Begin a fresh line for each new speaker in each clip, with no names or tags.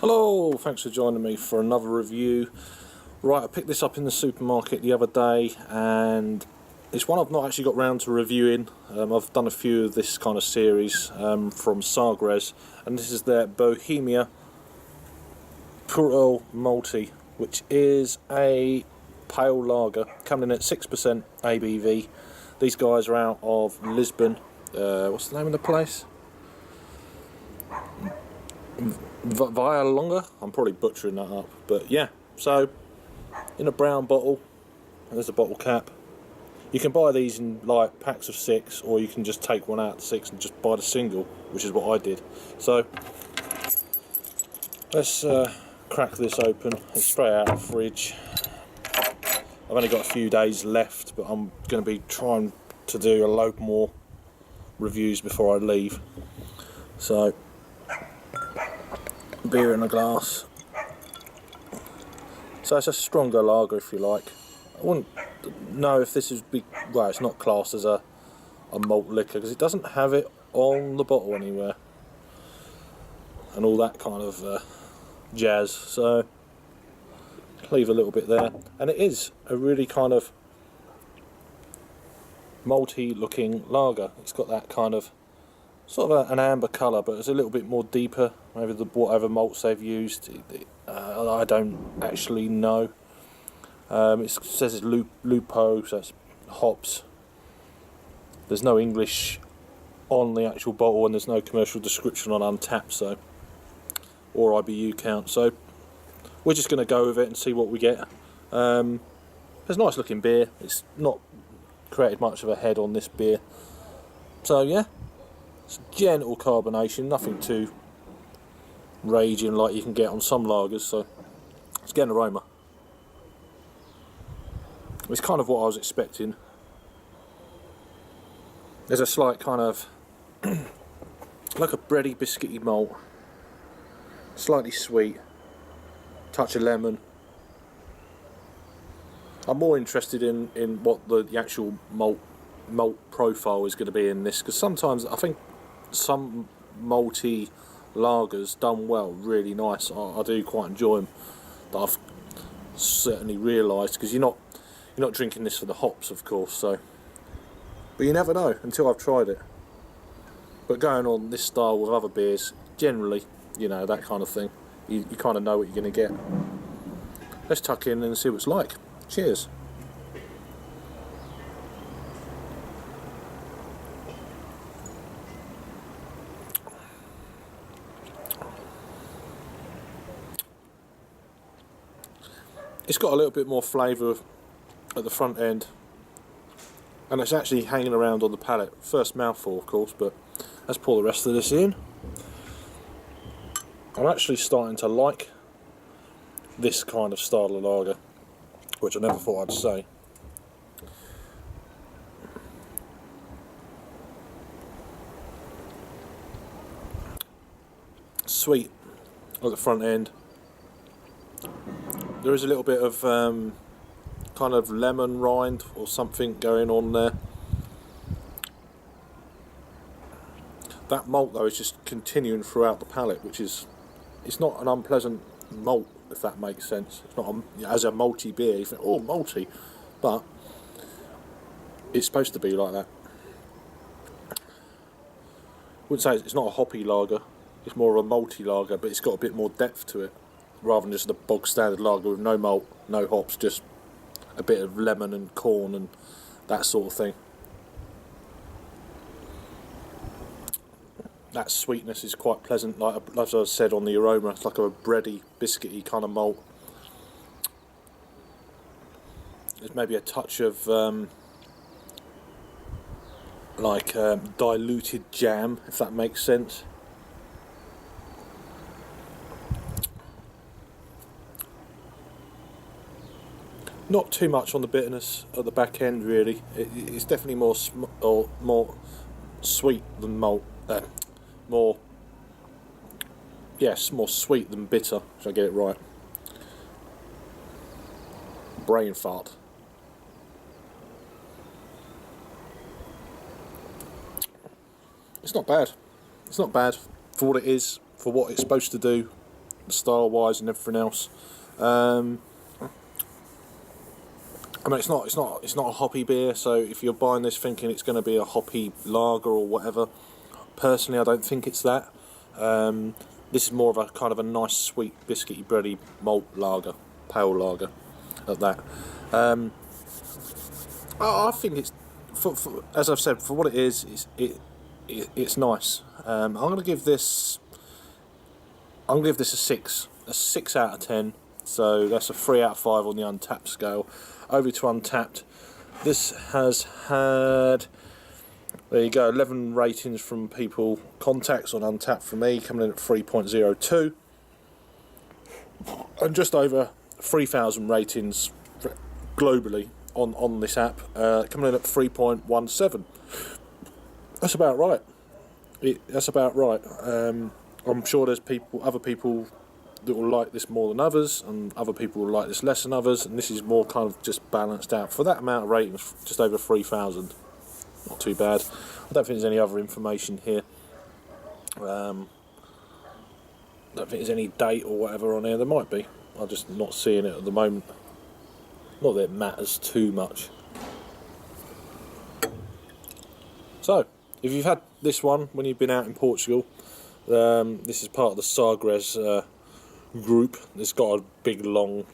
Hello, thanks for joining me for another review. Right, I picked this up in the supermarket the other day and it's one I've not actually got round to reviewing. I've done a few of this kind of series from Sagres, and this is their Bohemia Puro Malte, which is a pale lager coming in at 6% ABV. These guys are out of Lisbon. What's the name of the place? Via Longa? I'm probably butchering that up, but yeah. So, in a brown bottle, and there's a bottle cap. You can buy these in like packs of 6, or you can just take one out of 6 and just buy the single, which is what I did. So, let's crack this open and spray it out of the fridge. I've only got a few days left, but I'm going to be trying to do a load more reviews before I leave. So, beer in a glass. So it's a stronger lager, if you like. I wouldn't know if this is well, it's not classed as a malt liquor because it doesn't have it on the bottle anywhere and all that kind of jazz. So leave a little bit there, and it is a really kind of malty looking lager. It's got that kind of sort of an amber colour, but it's a little bit more deeper. Maybe whatever malts they've used, I don't actually know. It says it's lupo, so it's hops. There's no English on the actual bottle, and there's no commercial description on Untapped, so or IBU count. So we're just going to go with it and see what we get. It's a nice looking beer. It's not created much of a head on this beer. So yeah. It's gentle carbonation, nothing too raging like you can get on some lagers, so let's get an aroma. It's kind of what I was expecting. There's a slight kind of like a bready biscuity malt, slightly sweet, touch of lemon. I'm more interested in what the actual malt profile is going to be in this, because sometimes I think some malty lagers done well, really nice. I do quite enjoy them. But I've certainly realised, because you're not drinking this for the hops, of course. So, but you never know until I've tried it. But going on this style with other beers, generally, you know, that kind of thing, you kind of know what you're going to get. Let's tuck in and see what it's like. Cheers. It's got a little bit more flavour at the front end, and it's actually hanging around on the palate. First mouthful, of course, but let's pour the rest of this in. I'm actually starting to like this kind of style of lager, which I never thought I'd say. Sweet at the front end. There is a little bit of kind of lemon rind or something going on there. That malt though is just continuing throughout the palate, which is, it's not an unpleasant malt, if that makes sense. It's not as a malty beer, you think, oh, malty, but it's supposed to be like that. Wouldn't say it's not a hoppy lager, it's more of a malty lager, but it's got a bit more depth to it, rather than just a bog standard lager with no malt, no hops, just a bit of lemon and corn and that sort of thing. That sweetness is quite pleasant, like as I said on the aroma, it's like a bready, biscuity kind of malt. There's maybe a touch of diluted jam, if that makes sense. Not too much on the bitterness at the back end, really. It's definitely more sweet than malt. More sweet than bitter. Should I get it right? Brain fart. It's not bad. It's not bad for what it is, for what it's supposed to do. style wise and everything else. I mean, it's not a hoppy beer, so if you're buying this thinking it's going to be a hoppy lager or whatever, personally I don't think it's that. This is more of a kind of a nice sweet biscuity bready malt lager, pale lager at that. I think it's, for as I've said, for what it is, it's nice. I'm going to give this a 6 out of 10. So that's a 3 out of 5 on the Untapped scale. Over to Untapped. This has had, there you go, 11 ratings from people, contacts on Untapped from me, coming in at 3.02. And just over 3,000 ratings globally on this app, coming in at 3.17. That's about right. That's about right. I'm sure there's other people that will like this more than others, and other people will like this less than others, and this is more kind of just balanced out. For that amount of ratings, just over 3,000. Not too bad. I don't think there's any other information here. Don't think there's any date or whatever on here. There might be. I'm just not seeing it at the moment. Not that it matters too much. So, if you've had this one when you've been out in Portugal, this is part of the Sagres group. It's got a big long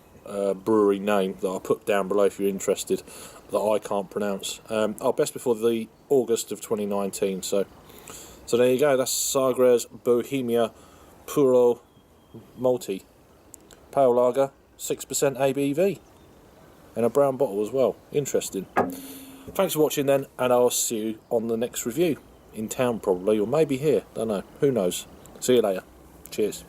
brewery name that I'll put down below if you're interested, that I can't pronounce. Best before the August of 2019. So there you go. That's Sagres Bohemia Puro Malte pale lager, 6% ABV, and a brown bottle as well. Interesting. Thanks for watching then, and I'll see you on the next review. In town probably, or maybe here. Don't know. Who knows? See you later. Cheers.